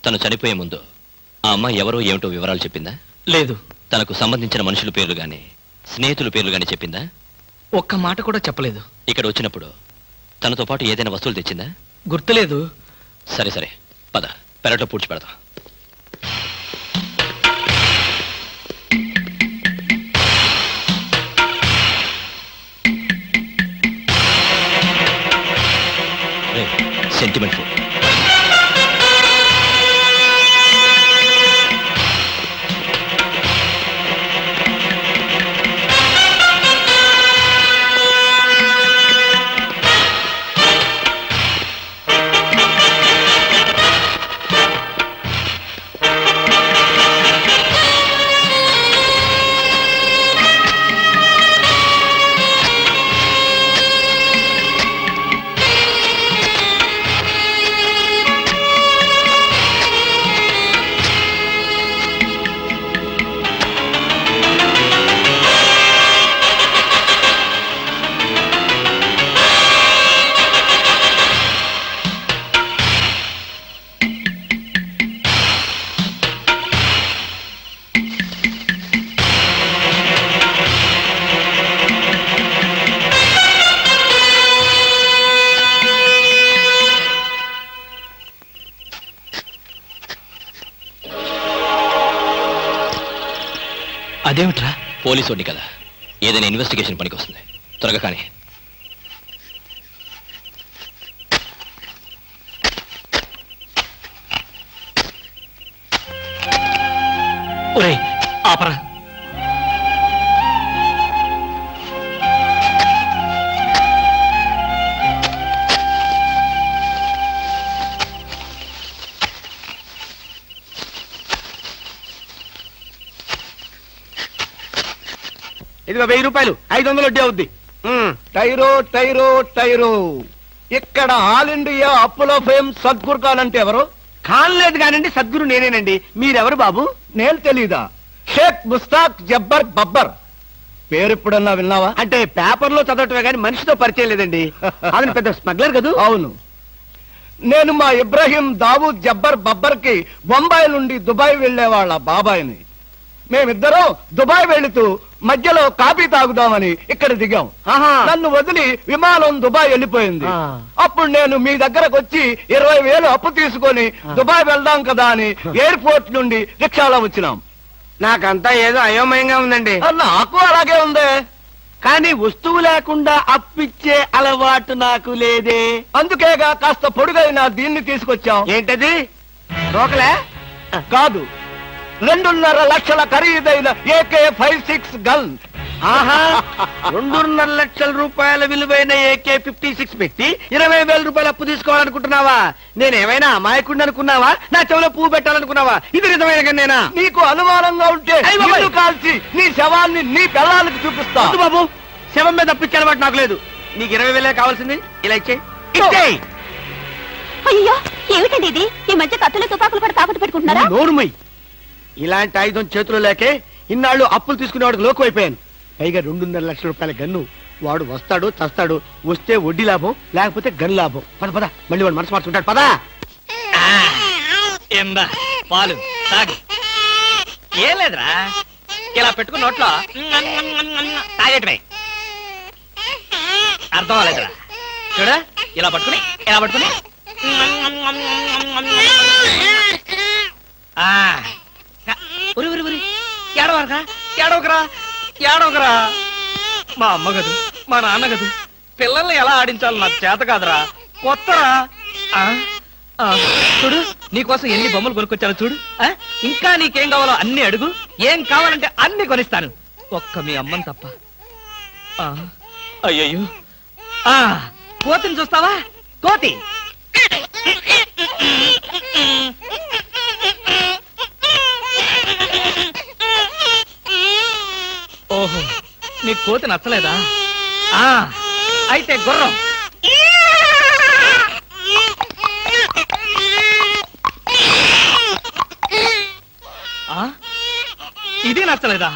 తను చనిపోయే ముందు ఆ అమ్మాయి ఎవరో ఏమిటో వివరాలు చెప్పిందా? లేదు. తనకు సంబంధించిన మనుషుల పేర్లు గాని స్నేహితుల పేర్లు గాని చెప్పిందా? ఒక్క మాట కూడా చెప్పలేదు. ఇక్కడ వచ్చినప్పుడు తనతో పాటు ఏదైనా వస్తువులు తెచ్చిందా? గుర్తులేదు. సరే సరే, పద పెరట్లో పూడ్చి పెడదాం. Sentiment food. అదేమిట్రా? పోలీసు వాడిని కదా, ఏదైనా ఇన్వెస్టిగేషన్ పనికి వస్తుంది. త్వరగా కానీ. ఒరేయ్ ఆపరా. ఇదిగో 1000 రూపాయలు, 500 వడ్డీ అవుద్ది. టైరో టైరో టైరో, ఇక్కడ ఆల్ ఇండియా అప్పులో ఫేమ్ సద్గురు కాలంటే ఎవరు? కానలేదు కానండి, సద్గురు నేనేనండి. మీరెవరు బాబు? నేను తెలీదా? షేక్ ముస్తాక్ జబ్బర్ బబ్బర్. పేరు ఎప్పుడన్నా విన్నావా? అంటే పేపర్లో చదవటమే కానీ మనిషితో పరిచయం లేదండి. అతను పెద్ద స్మగ్లర్ కదూ? అవును. నేను మా ఇబ్రాహీం దావూద్ జబ్బర్ బబ్బర్ కి బొంబాయి నుండి దుబాయ్ వెళ్లే వాళ్ళ బాబాయిని. మేమిద్దరం దుబాయ్ వెళుతూ మధ్యలో కాఫీ తాగుదామని ఇక్కడ దిగాం. నన్ను వదిలి విమానం దుబాయ్ వెళ్ళిపోయింది. అప్పుడు నేను మీ దగ్గరకు వచ్చి 20,000 అప్పు తీసుకొని దుబాయ్ వెళ్దాం కదా అని ఎయిర్పోర్ట్ నుండి రిక్షాలో వచ్చినాం. నాకంతా ఏదో అయోమయంగా ఉందండి. నాకు అలాగే ఉంది. కానీ వస్తువు లేకుండా అప్పిచ్చే అలవాటు నాకు లేదే. అందుకేగా కాస్త పొడుగైన దీన్ని తీసుకొచ్చాం. ఏంటది? రోకలే కాదు, 2.5 లక్షల ఖరీదైన AK-56 గన్. ఆహా, 2.5 లక్షల రూపాయల విలువైన AK-56 పెట్టి 20,000 రూపాయలు అప్పు తీసుకోవాలనుకుంటున్నావా? నేనేమైనా అమాయకుడిని అనుకున్నావా? నా చెవులో పువ్వు పెట్టాలనుకున్నావా? ఇది నిజమైన గన్నేనా? నీకు అనుమానంగా ఉంటే అయ్ బాబోయ్! నిన్ను కాల్చి నీ శవాన్ని నీ పిల్లలకి చూపిస్తా. వద్దు బాబు, శవం మీద అప్పిచ్చే అలవాటు నాకు లేదు. నీకు 20,000 కావాల్సింది, ఇలా ఇచ్చేయ్. అయ్యో ఏమిటండి ఇది? ఈ మధ్య కత్తులు తుపాకులు కూడా తాకట్టు పెట్టుకుంటున్నారా? నోరుమై. ఇలాంటి ఆయుధం చేతిలో లేకే ఇన్నాళ్ళు అప్పులు తీసుకునేవాడికి లోకు అయిపోయాను. పైగా 2.5 లక్షల రూపాయల గన్ను. వాడు వస్తాడు చస్తాడు. వస్తే వడ్డీ లాభం, లేకపోతే గన్ లాభం. పద పద, మళ్ళీ వాడు మనసు మార్చుకుంటాడు. పదా. ఏందా పాలు తాగు. ఏం లేదురా, ఇలా పెట్టుకున్న నోట్లో తాగేటమే. అర్థం అవ్వలేదురా. చూడ, ఇలా పట్టుకుని ఉరి ఉరి ఉరి. ఏడవకరా. మా అమ్మ గదు, మా నాన్న గదు, పిల్లల్ని ఎలా ఆడించాలో నాకు చేత కాదురా. కొత్తరా. చూడు, నీకోసం ఎన్ని బొమ్మలు కొనుక్కొచ్చాను చూడు. ఇంకా నీకేం కావాలో అన్ని అడుగు. ఏం కావాలంటే అన్ని కొనిస్తాను, ఒక్క మీ అమ్మని తప్ప. అయ్యయ్యో, కోతిని చూస్తావా? కోతి. ఓహో, నీ కోతి నచ్చలేదా? అయితే గుర్రం. ఇది నచ్చలేదా?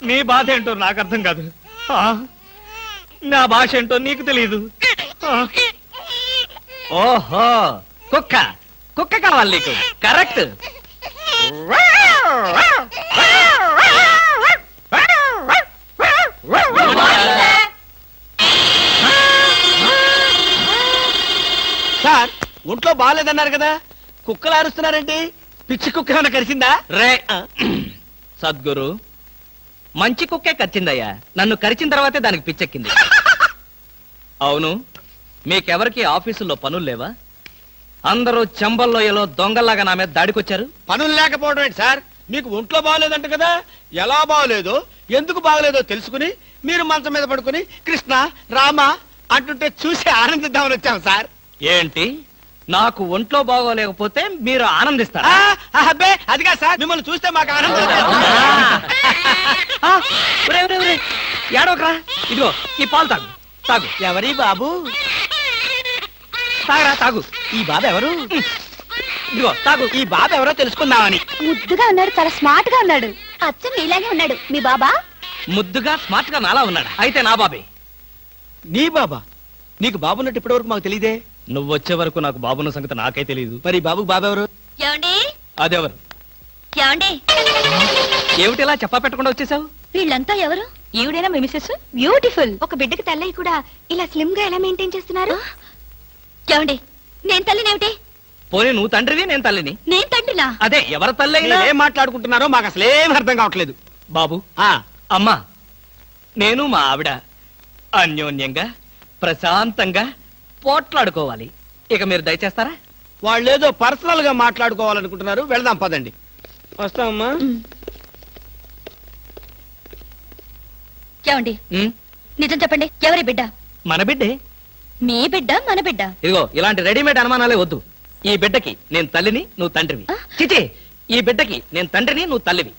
నీ బాధ ఏంటో నాకు అర్థం కాదు. నా భాష ఏంటో నీకు తెలియదు. ఓహో, కుక్క కావాలి నీకు. కరెక్ట్. సార్, ఒంట్లో బాగాలేదన్నారు కదా, కుక్కలు అరుస్తున్నారేంటి? పిచ్చి కుక్క ఏమైనా కరిచిందా? రే సద్గురు, మంచి కుక్కే కరిచిందయ్యా. నన్ను కరిచిన తర్వాతే దానికి పిచ్చెక్కింది. అవును, మీకెవరికి ఆఫీసుల్లో పనులు లేవా? అందరూ చెంబల్లోయలో దొంగల్లాగా నా మీద దాడికొచ్చారు. పనులు లేకపోవడం ఏంటి సార్? మీకు ఒంట్లో బాగలేదంట కదా, ఎలా బాగలేదో ఎందుకు బాగలేదో తెలుసుకుని మీరు మంచం మీద పడుకుని కృష్ణ రామ అంటుంటే చూసి ఆనందిద్దామని వచ్చాం సార్. ఏంటి, నాకు ఒంట్లో బాగోలేకపోతే మీరు ఆనందిస్తారా? అబ్బే అదిగా సార్, మిమ్మల్ని చూస్తే మాకు ఆనందం. ఏడవకరా. ఇదిగో ఈ పాలు తాగు. ఎవరి బాబు? తాగరా, తాగు. ఈ బాబు ఎవరు? ఇదిగో తాగు. ఈ బాబు ఎవరో తెలుసుకుందామని. ముద్దుగా ఉన్నాడు, చాలా స్మార్ట్ గా ఉన్నాడు. అచ్చం నీలాగే ఉన్నాడు మీ బాబా. ముద్దుగా స్మార్ట్ గా నాలా ఉన్నాడా? అయితే నా బాబే. నీ బాబా? నీకు బాబున్నట్టు ఇప్పటి వరకు మాకు తెలియదే. నువ్వు వచ్చే వరకు నాకు బాబున్న సంగతి నాకే తెలియదు. మరి బాబుకు బాబు ఎవరు? ఏమండి? అదెవరు? ఏమండి? ఏమిటి ఇలా చెప్పా పెట్టకుండా వచ్చేసావు? వీళ్ళంతా ఎవరు? ఈవిడైనా మీ మిస్సెస్? బ్యూటిఫుల్. ఒక బిడ్డకి తల్లయి కూడా ఇలా స్లిమ్ గా ఎలా మెయింటైన్ చేస్తున్నారు? ఏమండి, నేను తల్లినేమిటి? పోనీ నువ్వు తండ్రివి నేను తల్లిని. నేను తండ్రిలా? అదే ఎవరి తల్లి అయినా. ఏం మాట్లాడుకుంటున్నారో మాకు అసలు ఏం అర్థం కావట్లేదు. బాబు, అమ్మా, నేను మా ఆవిడ అన్యోన్యంగా ప్రశాంతంగా పోట్లాడుకోవాలి. ఇక మీరు దయచేస్తారా? వాళ్ళేదో పర్సనల్ గా మాట్లాడుకోవాలనుకుంటున్నారు. వెళ్దాం పదండి. వస్తామమ్మా. ఏమండి, ఉమ్, నిజం చెప్పండి, ఎవరి బిడ్డ? మన బిడ్డే. మీ బిడ్డ, మన బిడ్డ? ఇదిగో ఇలాంటి రెడీమేడ్ అనుమానాలే వద్దు. ఈ బిడ్డకి నేను తల్లిని, నువ్వు తండ్రివి. చిచి, ఈ బిడ్డకి నేను తండ్రిని, నువ్వు తల్లివి.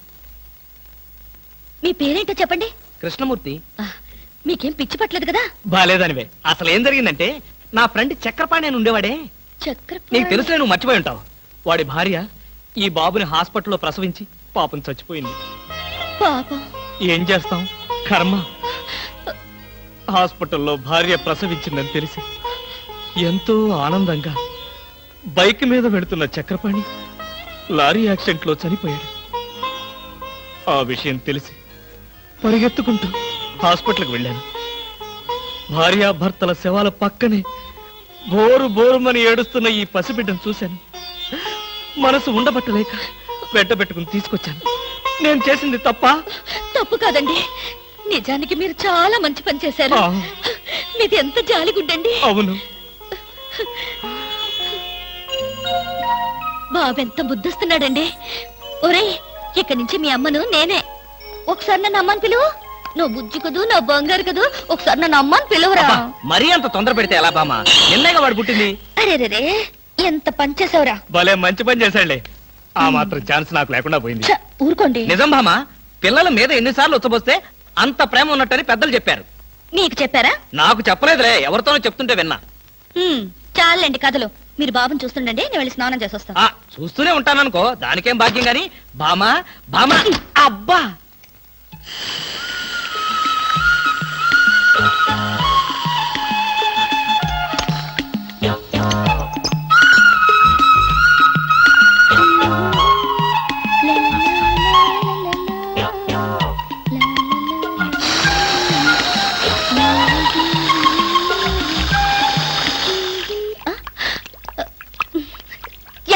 మీ పేరేంటో చెప్పండి. కృష్ణమూర్తి. మీకేం పిచ్చి పట్టలేదు కదా? బాలేదనివే. అసలు ఏం జరిగిందంటే, నా ఫ్రెండ్ చక్రపాణి అని ఉండేవాడే, నీకు తెలుసులే, నువ్వు మర్చిపోయి ఉంటావు. వాడి భార్య ఈ బాబుని హాస్పిటల్లో ప్రసవించి పాపం చచ్చిపోయింది. పాపం. ఏం చేస్తాం, కర్మ. హాస్పిటల్లో భార్య ప్రసవించిందని తెలిసి ఎంతో ఆనందంగా బైక్ మీద వెళుతున్న చక్రపాణి లారీ యాక్సిడెంట్ లో చనిపోయాడు. ఆ విషయం తెలిసి పరిగెత్తుకుంటూ హాస్పిటల్కి వెళ్ళాను. భార్యాభర్తల శవాల పక్కనే బోరు బోరుమని ఏడుస్తున్న ఈ పసిబిడ్డను చూశాను. మనసు ఉండబట్టలేక వెంటబెట్టుకుని తీసుకొచ్చాను. నేను చేసింది తప్ప? తప్పు కాదండి, నిజానికి మీరు చాలా మంచి పని చేశారు. మీది ఎంత జాలిగుండండి. అవును. బాబెంత బుద్ధిస్తున్నాడండి. ఒరేయ్, ఇక్కడి నుంచి మీ అమ్మను నేనే. ఒకసారి నన్ను అమ్మని పిలువు. నువ్వు బుజ్జి కదూ, నా బంగారు కదూ, ఒకసారి నన్ను అమ్మని పిలువురా. మరీ అంత తొందర పెడితే ఎలా బామా? నిన్నేగా వాడు పుట్టింది. అరే, ఎంత పని చేసావురా. భలే మంచి పని చేశాడులే. ఆ మాత్రం ఛాన్స్ నాకు లేకుండా పోయింది. ఊరుకోండి. నిజం బామా, పిల్లల మీద ఎన్నిసార్లు ఉచ్చబోస్తే అంత ప్రేమ ఉన్నట్టని పెద్దలు చెప్పారు. నీకు చెప్పారా? నాకు చెప్పలేదులే, ఎవరితోనో చెప్తుంటే విన్నా. చాలండి కథలు. మీరు బాబుని చూస్తుండండి, నేను వెళ్ళి స్నానం చేసి వస్తాను. చూస్తూనే ఉంటాననుకో, దానికేం భాగ్యం గాని. బామా బామా, అబ్బా.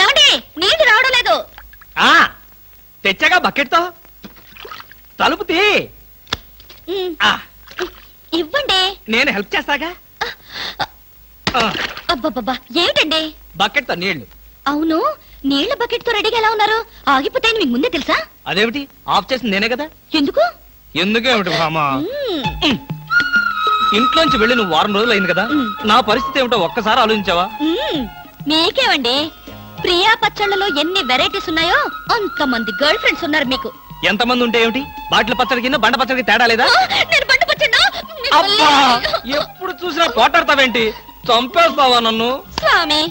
ఏమండి, నీళ్లు రావడం లేదు. తెచ్చాగా బకెట్తో. తలుపు తీ. ఇవ్వండి, నేను హెల్ప్ చేస్తాగా. అబ్బబ్బబ్బా, ఏమిటండి? బకెట్తో నీళ్లు. అవును, నీళ్ల బకెట్ తో రెడీగా ఎలా ఉన్నారు? ఆగిపోతాయని మీకు ముందే తెలుసా? అదేమిటి, ఆఫ్ చేసింది నేనే కదా. ఎందుకు? ఎందుకేమిటి బామా? ఇంట్లోంచి వెళ్ళి నువ్వు వారం రోజులు అయింది కదా, నా పరిస్థితి ఏమిటో ఒక్కసారి ఆలోచించావా? మీకేమండి, ప్రియా పచ్చళ్ళలో ఎన్ని వెరైటీస్ ఉన్నాయో అంతమంది గర్ల్ ఫ్రెండ్స్ ఉన్నారు మీకు. ఎంతమంది ఉంటే ఏమిటి, బాటిల్ పచ్చడి కింద బండ పచ్చడికి తేడా లేదా? నేను బండ పచ్చడా? అబ్బా, ఎప్పుడు చూసినా పోటాడతావేంటి? చంపేస్తావా నన్ను? స్వామి,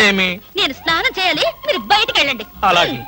ఏమి? నేను స్నానం చేయాలి, మీరు బయటికి వెళ్ళండి. అలాగే.